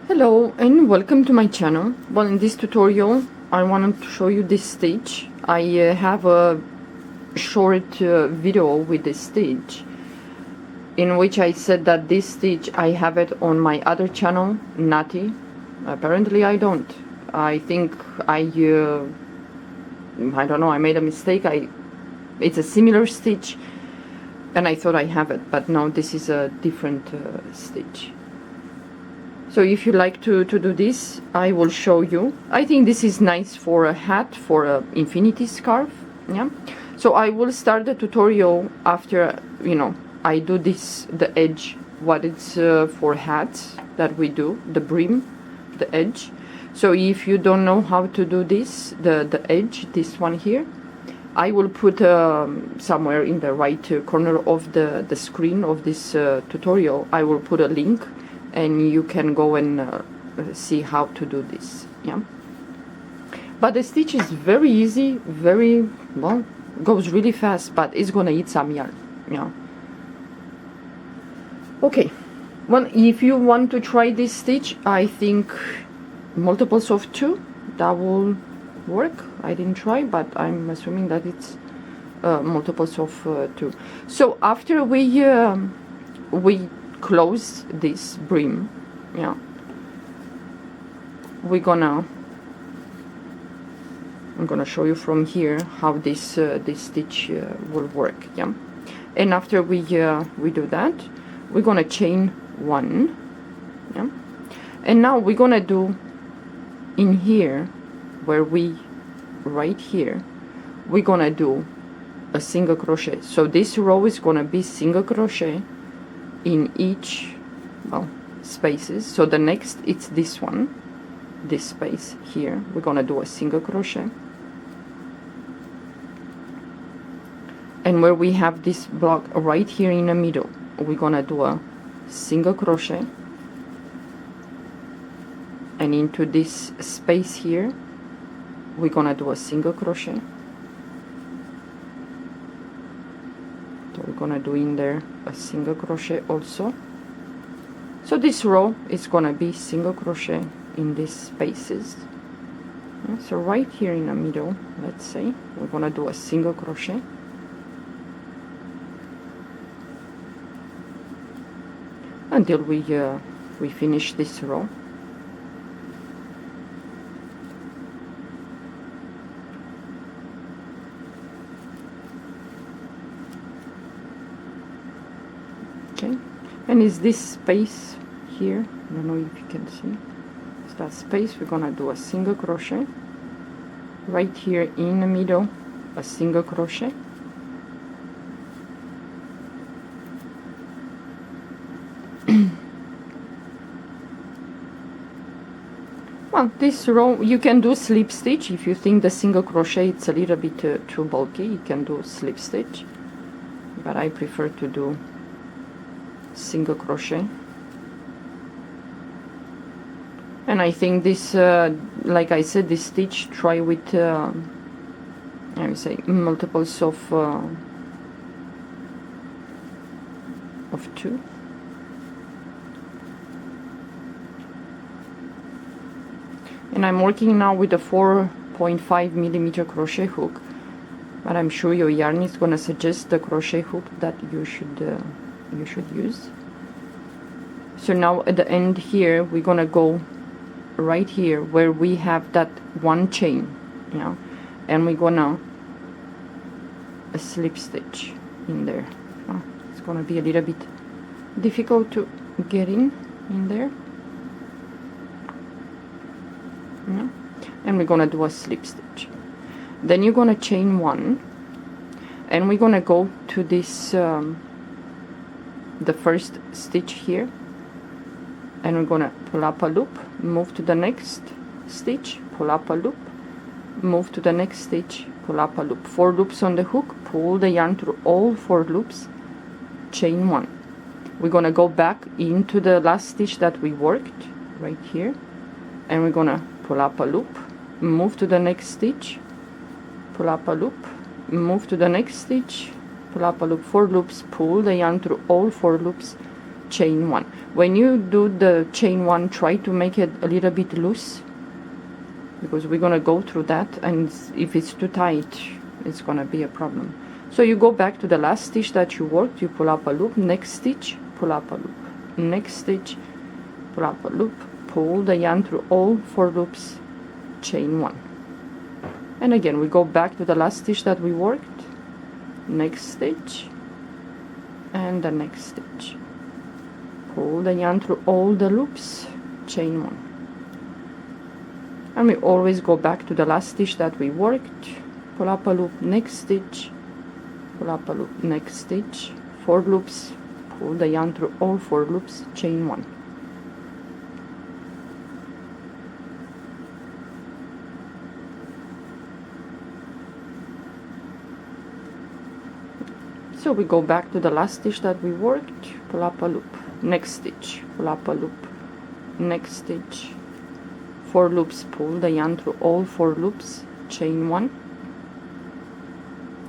Hello and welcome to my channel. Well, in this tutorial I wanted to show you this stitch. I have a short video with this stitch in which I said that this stitch I have it on my other channel, Natty. Apparently I don't. I think I don't know, I made a mistake. It's a similar stitch and I thought I have it, but no, this is a different stitch. So if you like to do this, I will show you. I think this is nice for a hat, for a infinity scarf. Yeah. So I will start the tutorial after, I do this, the edge, what it's for hats that we do, the brim, the edge. So if you don't know how to do this, the edge, this one here, I will put somewhere in the right corner of the screen of this tutorial, I will put a link and you can go and see how to do this. Yeah, but the stitch is very easy, very well, goes really fast, but it's gonna eat some yarn. Yeah. Okay, well, if you want to try this stitch, I think multiples of 2, that will work. I didn't try, but I'm assuming that it's multiples of 2. So after we close this brim, yeah, I'm gonna show you from here how this stitch will work. Yeah, and after we do that, we're gonna chain 1. Yeah, and now we're gonna do in here where right here we're gonna do a single crochet. So this row is gonna be single crochet in each, well, spaces. So the next, it's this one, this space here, we're gonna do a single crochet, and where we have this block right here in the middle, we're gonna do a single crochet, and into this space here we're gonna do a single crochet. So we're gonna do in there a single crochet also. So this row is gonna be single crochet in these spaces. Yeah, so right here in the middle, let's say, we're gonna do a single crochet, until we finish this row. Okay, and is this space here, I don't know if you can see, it's that space, we're gonna do a single crochet right here in the middle, a single crochet, well, this row you can do slip stitch. If you think the single crochet it's a little bit too bulky, you can do slip stitch, but I prefer to do single crochet. And I think this, like I said, this stitch, try with I would say multiples of 2. And I'm working now with a 4.5 millimeter crochet hook, but I'm sure your yarn is gonna suggest the crochet hook that you should use. So now at the end here we're gonna go right here where we have that one chain, yeah, and we're gonna a slip stitch in there. It's gonna be a little bit difficult to get in there, yeah. And we're gonna do a slip stitch, then you're gonna chain 1, and we're gonna go to this the first stitch here, and we're gonna pull up a loop, move to the next stitch, pull up a loop, move to the next stitch, pull up a loop, 4 loops on the hook, pull the yarn through all 4 loops, chain 1. We're gonna go back into the last stitch that we worked right here, and we're gonna pull up a loop, move to the next stitch, pull up a loop, move to the next stitch, pull up a loop, 4 loops, pull the yarn through all 4 loops, chain 1. When you do the chain 1, try to make it a little bit loose, because we're gonna go through that, and if it's too tight, it's gonna be a problem. So you go back to the last stitch that you worked, you pull up a loop, next stitch, pull up a loop, next stitch, pull up a loop, pull the yarn through all 4 loops, chain 1. And again we go back to the last stitch that we worked, next stitch, and the next stitch, pull the yarn through all the loops, chain 1. And we always go back to the last stitch that we worked, pull up a loop, next stitch, pull up a loop, next stitch, 4 loops, pull the yarn through all 4 loops, chain 1. So we go back to the last stitch that we worked, pull up a loop, next stitch, pull up a loop, next stitch, 4 loops, pull the yarn through all 4 loops, chain 1.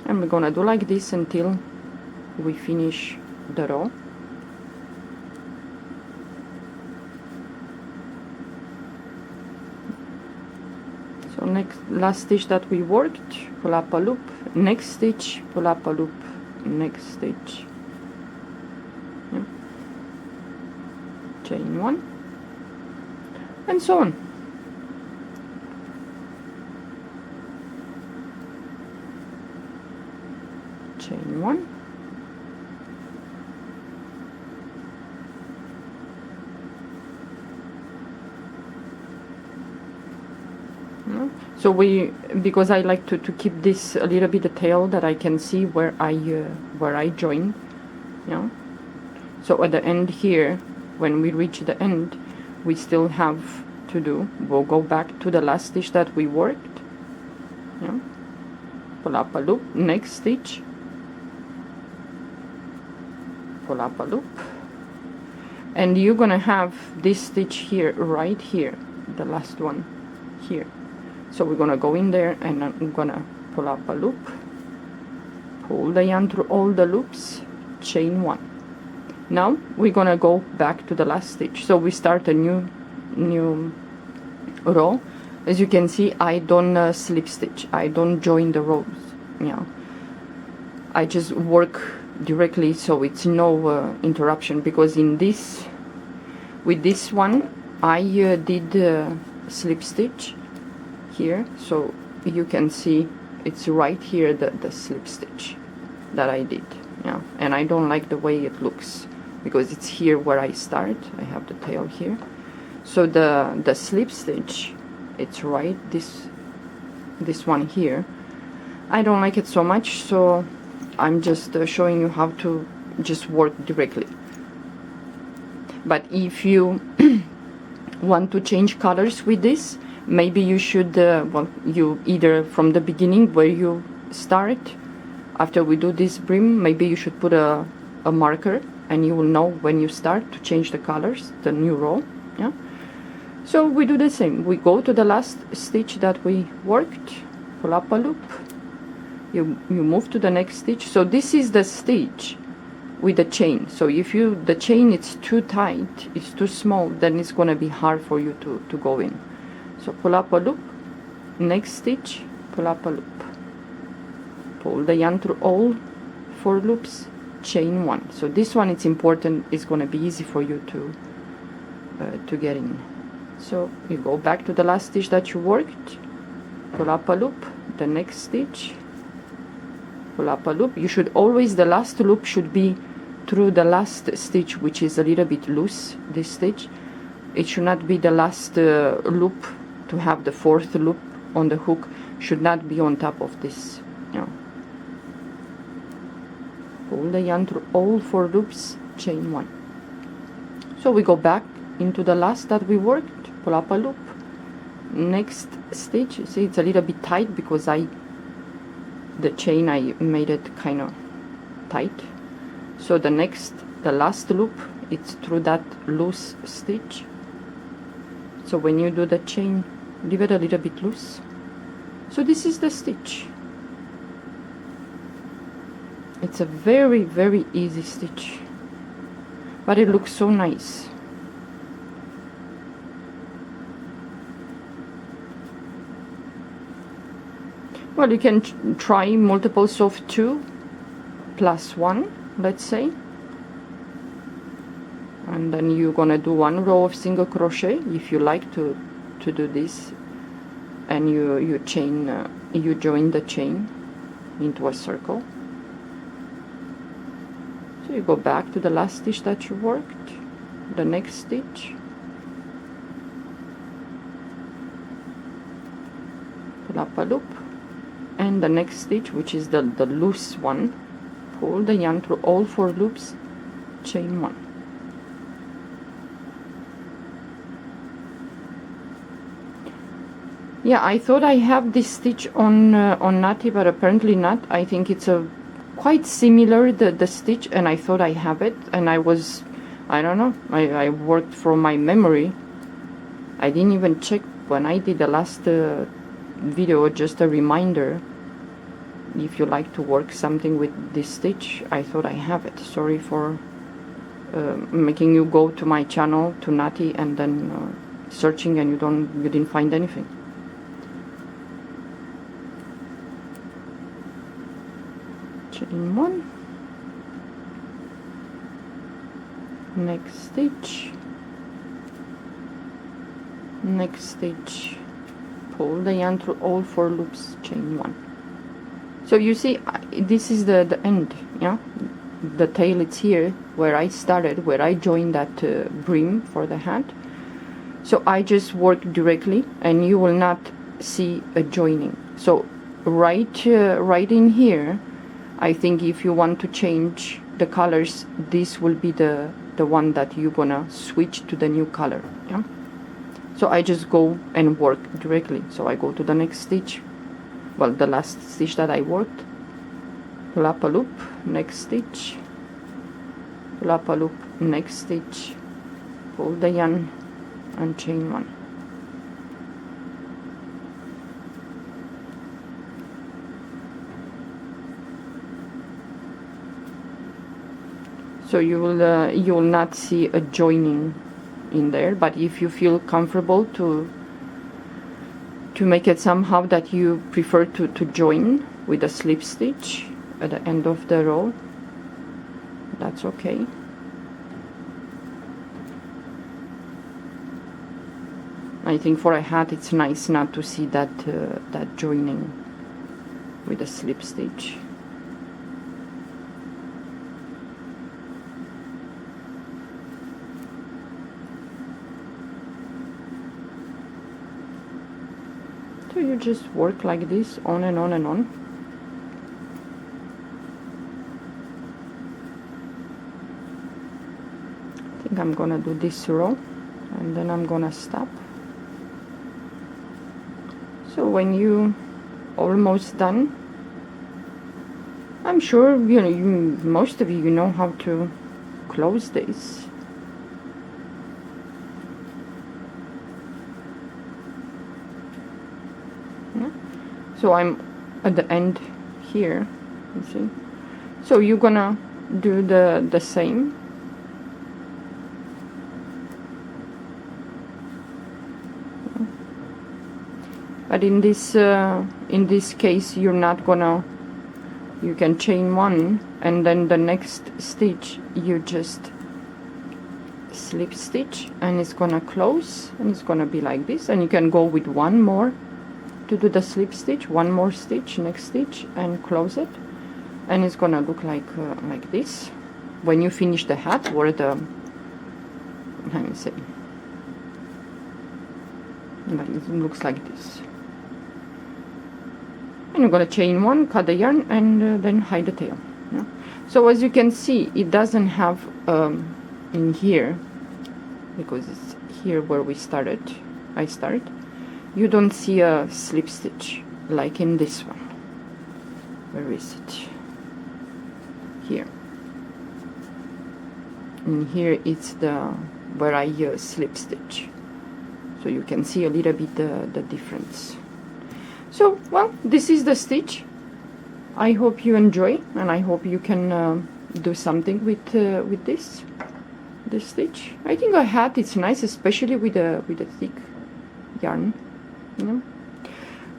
And we're gonna do like this until we finish the row. So last stitch that we worked, pull up a loop, next stitch, pull up a loop, next stitch, yeah. Chain 1, and so on. Chain 1, so because I like to keep this a little bit detailed, that I can see where I join, yeah. So at the end here, when we reach the end, we still have to do, we'll go back to the last stitch that we worked, yeah. Pull up a loop, next stitch, pull up a loop, and you're gonna have this stitch here, right here, the last one here. So we're gonna go in there and I'm gonna pull up a loop, pull the yarn through all the loops, chain 1. Now we're gonna go back to the last stitch. So we start a new row. As you can see, I don't slip stitch, I don't join the rows, yeah. I just work directly, so it's no interruption, because in this, with this one, I did slip stitch here, so you can see it's right here, the slip stitch that I did, yeah. And I don't like the way it looks, because it's here where I start, I have the tail here, so the slip stitch, it's right this one here. I don't like it so much, so I'm just showing you how to just work directly. But if you want to change colors with this, maybe you should, well, you either from the beginning where you start, after we do this brim, maybe you should put a marker, and you will know when you start to change the colors, the new row, yeah. So we do the same, we go to the last stitch that we worked, pull up a loop, you move to the next stitch. So this is the stitch with the chain, so if the chain is too tight, it's too small, then it's gonna be hard for you to go in. So pull up a loop, next stitch, pull up a loop, pull the yarn through all 4 loops, chain 1. So this one, it's important, it's going to be easy for you to get in. So you go back to the last stitch that you worked, pull up a loop, the next stitch, pull up a loop. You should always, the last loop should be through the last stitch, which is a little bit loose, this stitch. It should not be the last loop, to have the 4th loop on the hook, should not be on top of this, you know. Pull the yarn through all 4 loops, chain 1. So we go back into the last that we worked, pull up a loop, next stitch. You see it's a little bit tight because the chain I made it kind of tight. So the last loop, it's through that loose stitch. So when you do the chain, leave it a little bit loose. So this is the stitch. It's a very, very easy stitch. but it looks so nice. Well, you can try multiples of 2 plus 1, let's say, and then you're gonna do 1 row of single crochet if you like to do this, and you chain, you join the chain into a circle. So you go back to the last stitch that you worked, the next stitch, pull up a loop, and the next stitch, which is the loose one, pull the yarn through all 4 loops, chain 1. Yeah, I thought I have this stitch on Natty, but apparently not. I think it's a quite similar, the stitch, and I thought I have it, and I don't know, I worked from my memory. I didn't even check when I did the last video, just a reminder. If you like to work something with this stitch, I thought I have it. Sorry for making you go to my channel, to Natty, and then searching and you didn't find anything. Chain 1, next stitch, next stitch, pull the yarn through all 4 loops, chain 1. So you see, this is the end, yeah, the tail. It's here where I started, where I joined that brim for the hat. So I just work directly, and you will not see a joining. So right in here, I think if you want to change the colors, this will be the one that you're gonna switch to the new color, yeah. So I just go and work directly. So I go to the next stitch, well, the last stitch that I worked, pull up a loop, next stitch, pull up a loop, next stitch, pull the yarn and chain 1. So you will not see a joining in there, but if you feel comfortable to make it somehow that you prefer to join with a slip stitch at the end of the row, that's okay. I think for a hat it's nice not to see that that joining with a slip stitch. So you just work like this on and on and on. I think I'm gonna do this row and then I'm gonna stop. So when you almost done, I'm sure most of you know how to close this. So I'm at the end here, you see. So you're gonna do the same. But in this case, you're not gonna. You can chain 1, and then the next stitch you just slip stitch, and it's gonna close, and it's gonna be like this. And you can go with 1 more. To do the slip stitch, 1 more stitch, next stitch, and close it, and it's gonna look like this when you finish the hat, or the, let me see, it looks like this. And you're gonna chain 1, cut the yarn, and then hide the tail, yeah? So as you can see, it doesn't have in here, because it's here where we started, I started. You don't see a slip stitch like in this one. Where is it? Here. And here it's where I slip stitch. So you can see a little bit the difference. So, well, this is the stitch. I hope you enjoy, and I hope you can do something with this. the stitch. I think a hat, it's nice, especially with a thick yarn, you know.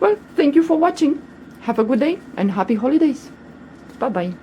Well, thank you for watching. Have a good day and happy holidays. Bye bye.